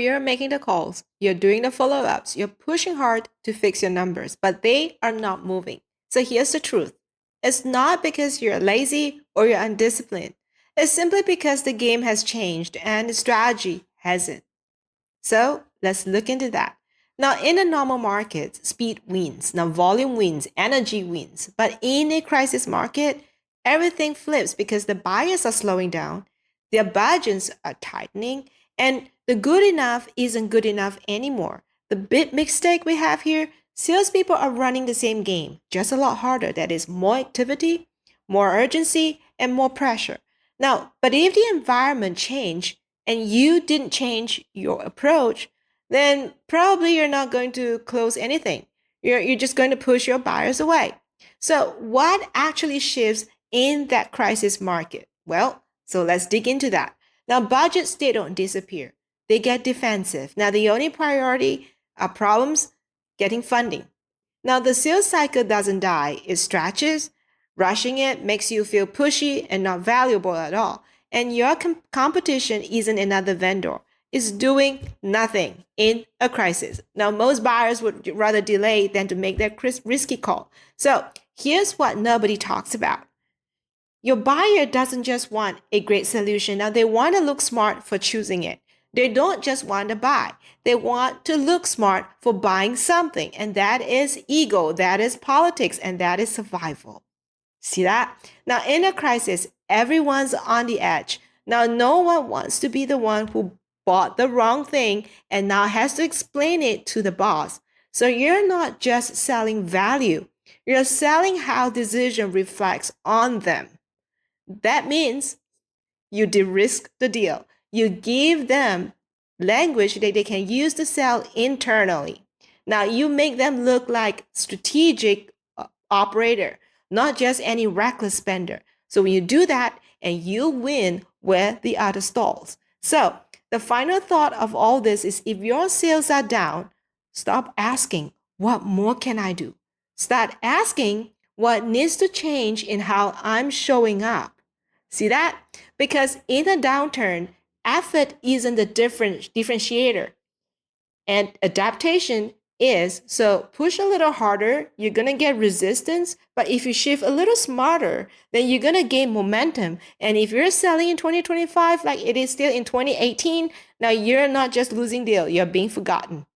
you're making the calls, you're doing the follow-ups, you're pushing hard to fix your numbers, but they are not moving. So here's the truth. It's not because you're lazy or you're undisciplined. It's simply because the game has changed and the strategy hasn't. So let's look into that. Now, in a normal market, speed wins. Now, volume wins, energy wins. But in a crisis market, everything flips because the buyers are slowing down, their budgets are tightening, and the good enough isn't good enough anymore. The big mistake we have here, salespeople are running the same game, just a lot harder. That is more activity, more urgency, and more pressure. Now, but if the environment changed, and you didn't change your approach, then probably you're not going to close anything. You're just going to push your buyers away. So, what actually shifts in that crisis market? Well, so let's dig into that. Now, budgets, they don't disappear, they get defensive. Now, the only priority are problems getting funding. Now, the sales cycle doesn't die, it stretches. Rushing it makes you feel pushy and not valuable at all. And your competition isn't another vendor. It's doing nothing in a crisis. Now, most buyers would rather delay than to make that risky call. So here's what nobody talks about. Your buyer doesn't just want a great solution. Now, they want to look smart for choosing it. They don't just want to buy. They want to look smart for buying something. And that is ego, that is politics, and that is survival. See that? Now, in a crisis, everyone's on the edge. Now, no one wants to be the one who bought the wrong thing and now has to explain it to the boss. So you're not just selling value, you're selling how decision reflects on them. That means you de-risk the deal. You give them language that they can use to sell internally. Now, you make them look like strategic operator, not just any reckless spender. So when you do that, and you win where the other stalls. So the final thought of all this is, if your sales are down, stop asking, what more can I do? Start asking, what needs to change in how I'm showing up? See that? Because in a downturn, effort isn't the differentiator, and adaptation is. So push a little harder, you're going to get resistance. But if you shift a little smarter, then you're going to gain momentum. And if you're selling in 2025 like it is still in 2018, now you're not just losing deal, you're being forgotten.